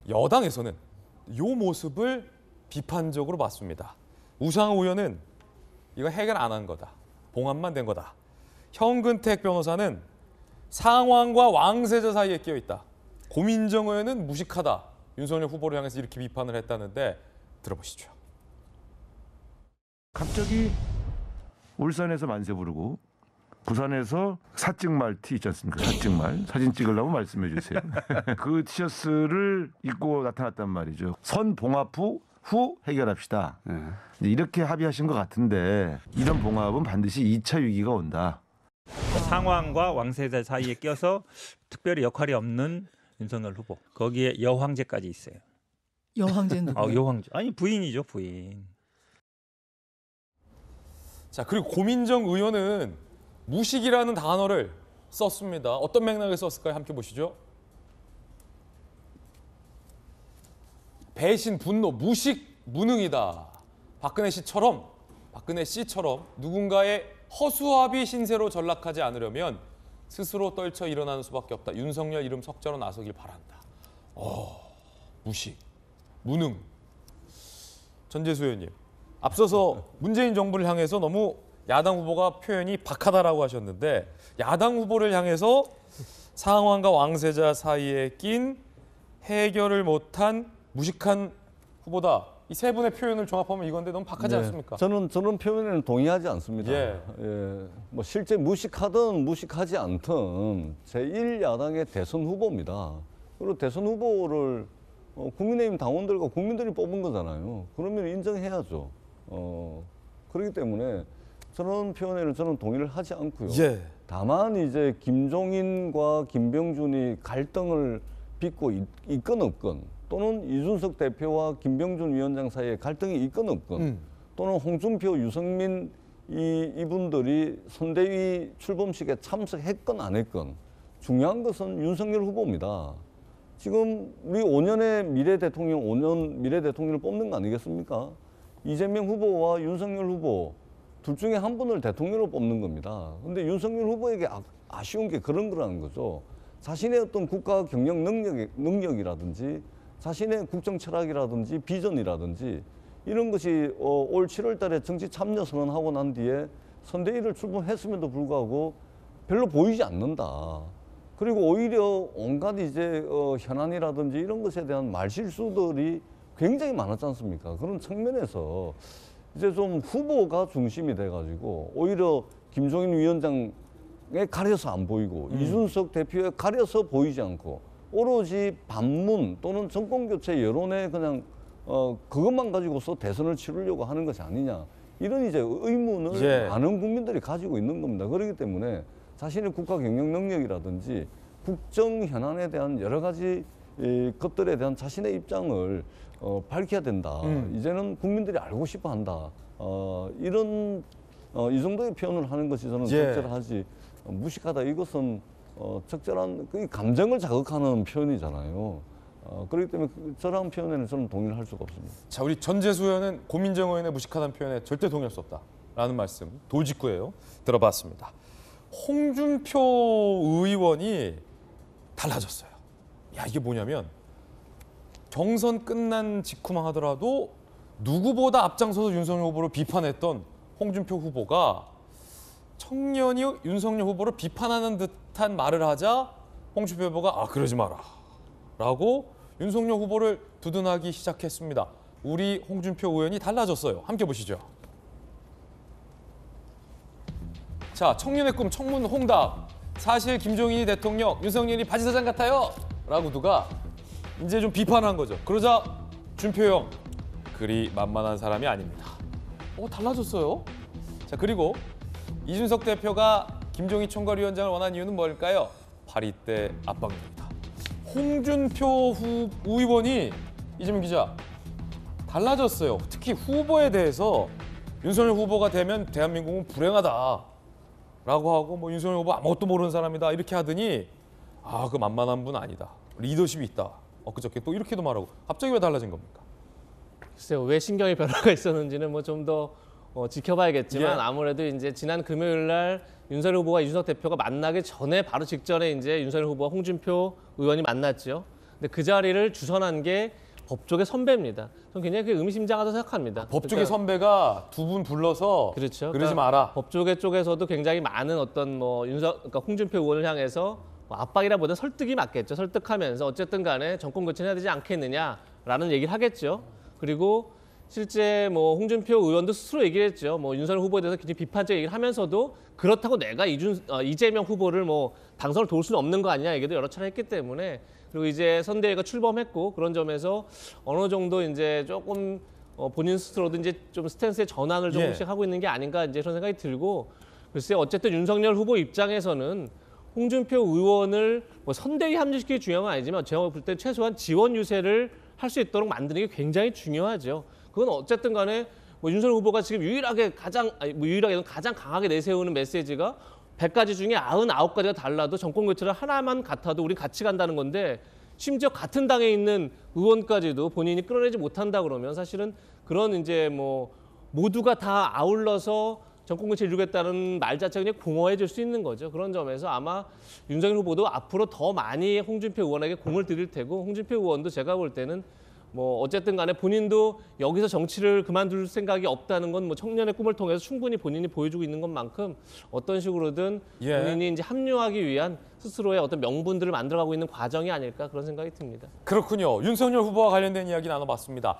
여당에서는 이 모습을 비판적으로 봤습니다. 우상호 의원은 이거 해결 안 한 거다. 봉합만 된 거다. 현근택 변호사는 상황과 왕세자 사이에 끼어 있다. 고민정 의원은 무식하다. 윤석열 후보를 향해서 이렇게 비판을 했다는데 들어보시죠. 갑자기 울산에서 만세 부르고 부산에서 사찍말 티 있지 않습니까? 사찍말 사진 찍으려고 말씀해 주세요. 그 티셔츠를 입고 나타났단 말이죠. 선 봉합 후 해결합시다. 이렇게 합의하신 것 같은데 이런 봉합은 반드시 2차 위기가 온다. 상황과 왕세자 사이에 껴서 특별히 역할이 없는 윤석열 후보. 거기에 여황제까지 있어요. 여황제는 누구예요? 여황제. 아니 부인이죠, 부인. 자, 그리고 고민정 의원은 무식이라는 단어를 썼습니다. 어떤 맥락에 썼을까요? 함께 보시죠. 배신, 분노, 무식, 무능이다. 박근혜 씨처럼 누군가의 허수아비 신세로 전락하지 않으려면 스스로 떨쳐 일어나는 수밖에 없다. 윤석열 이름 석자로 나서길 바란다. 무식, 무능. 전재수 의원님, 앞서서 문재인 정부를 향해서 너무 야당 후보가 표현이 박하다라고 하셨는데 야당 후보를 향해서 상황과 왕세자 사이에 낀 해결을 못한 무식한 후보다. 이 세 분의 표현을 종합하면 이건데 너무 박하지 않습니까? 저는 표현에는 동의하지 않습니다. 예. 뭐 실제 무식하든 무식하지 않든 제1야당의 대선 후보입니다. 그리고 대선 후보를 국민의힘 당원들과 국민들이 뽑은 거잖아요. 그러면 인정해야죠. 그렇기 때문에 저런 표현에는 저는 동의를 하지 않고요. 예. 다만 이제 김종인과 김병준이 갈등을 빚고 있건 없건 또는 이준석 대표와 김병준 위원장 사이에 갈등이 있건 없건 또는 홍준표, 유승민 이분들이 선대위 출범식에 참석했건 안 했건 중요한 것은 윤석열 후보입니다. 지금 우리 5년 미래 대통령을 뽑는 거 아니겠습니까? 이재명 후보와 윤석열 후보 둘 중에 한 분을 대통령으로 뽑는 겁니다. 근데 윤석열 후보에게 아쉬운 게 그런 거라는 거죠. 자신의 어떤 국가 경영 능력이라든지 자신의 국정 철학이라든지 비전이라든지 이런 것이 올 7월 달에 정치 참여 선언하고 난 뒤에 선대위를 출범했음에도 불구하고 별로 보이지 않는다. 그리고 오히려 온갖 이제 현안이라든지 이런 것에 대한 말실수들이 굉장히 많았지 않습니까? 그런 측면에서 이제 좀 후보가 중심이 돼가지고 오히려 김종인 위원장에 가려서 안 보이고 이준석 대표에 가려서 보이지 않고 오로지 반문 또는 정권교체 여론에 그냥 그것만 가지고서 대선을 치르려고 하는 것이 아니냐. 이런 이제 의문을 많은 국민들이 가지고 있는 겁니다. 그렇기 때문에 자신의 국가 경영 능력이라든지 국정 현안에 대한 여러 가지 것들에 대한 자신의 입장을 밝혀야 된다. 이제는 국민들이 알고 싶어 한다. 이 정도의 표현을 하는 것이 저는 적절하지 무식하다. 이것은 적절한 그 감정을 자극하는 표현이잖아요. 그렇기 때문에 저런 표현에는 저는 동의를 할 수가 없습니다. 자, 우리 전재수 의원은 고민정 의원의 무식하다는 표현에 절대 동의할 수 없다라는 말씀 돌직구예요. 들어봤습니다. 홍준표 의원이 달라졌어요. 야, 이게 뭐냐면 경선 끝난 직후만 하더라도 누구보다 앞장서서 윤석열 후보를 비판했던 홍준표 후보가 청년이 윤석열 후보를 비판하는 듯한 말을 하자 홍준표 후보가 그러지 마라 라고 윤석열 후보를 두둔하기 시작했습니다. 우리 홍준표 의원이 달라졌어요. 함께 보시죠. 자, 청년의 꿈 청문 홍답. 사실 김종인이 대통령, 윤석열이 바지사장 같아요 라고 누가 이제 좀 비판한 거죠. 그러자 준표 형, 그리 만만한 사람이 아닙니다. 달라졌어요. 자, 그리고 이준석 대표가 김종인 총괄위원장을 원한 이유는 뭘까요? 파리 때 압박입니다. 홍준표 의원이 이재명 기자 달라졌어요. 특히 후보에 대해서 윤석열 후보가 되면 대한민국은 불행하다라고 하고 윤석열 후보 아무것도 모르는 사람이다 이렇게 하더니 그 만만한 분 아니다. 리더십이 있다. 엊그저께 또 이렇게도 말하고 갑자기 왜 달라진 겁니까? 글쎄요, 왜 신경의 변화가 있었는지는 좀 더 지켜봐야겠지만 아무래도 이제 지난 금요일 날 윤석열 후보가 이준석 대표가 만나기 전에 바로 직전에 이제 윤석열 후보와 홍준표 의원이 만났죠. 근데 그 자리를 주선한 게 법조계 선배입니다. 저는 굉장히 그 의미심장하다고 생각합니다. 법조계 그러니까 선배가 두 분 불러서 그렇죠. 그러지 그러니까 마라. 법조계 쪽에서도 굉장히 많은 어떤 뭐 그러니까 홍준표 의원을 향해서 뭐 압박이라보다 설득이 맞겠죠. 설득하면서 어쨌든 간에 정권 교체해야 되지 않겠느냐라는 얘기를 하겠죠. 그리고 실제 뭐 홍준표 의원도 스스로 얘기했죠. 뭐 윤석열 후보에 대해서 굉장히 비판적 얘기를 하면서도 그렇다고 내가 이재명 후보를 뭐 당선을 도울 수는 없는 거 아니냐 얘기도 여러 차례 했기 때문에 그리고 이제 선대위가 출범했고 그런 점에서 어느 정도 이제 조금 본인 스스로도 이제 좀 스탠스의 전환을 조금씩 하고 있는 게 아닌가 이제 그런 생각이 들고 글쎄 어쨌든 윤석열 후보 입장에서는 홍준표 의원을 뭐 선대위 합류시키기 중요한 건 아니지만 제가 볼 때 최소한 지원 유세를 할 수 있도록 만드는 게 굉장히 중요하죠. 그건 어쨌든 간에 뭐 윤석열 후보가 지금 유일하게 가장 강하게 내세우는 메시지가 100가지 중에 99가지가 달라도 정권 교체를 하나만 같아도 우리 같이 간다는 건데 심지어 같은 당에 있는 의원까지도 본인이 끌어내지 못한다 그러면 사실은 그런 이제 뭐 모두가 다 아울러서 정권 교체 이루겠다는 말 자체가 그냥 공허해질 수 있는 거죠. 그런 점에서 아마 윤석열 후보도 앞으로 더 많이 홍준표 의원에게 공을 들일 테고 홍준표 의원도 제가 볼 때는 뭐 어쨌든 간에 본인도 여기서 정치를 그만둘 생각이 없다는 건 뭐 청년의 꿈을 통해서 충분히 본인이 보여주고 있는 것만큼 어떤 식으로든 본인이 이제 합류하기 위한 스스로의 어떤 명분들을 만들어가고 있는 과정이 아닐까 그런 생각이 듭니다. 그렇군요. 윤석열 후보와 관련된 이야기 나눠봤습니다.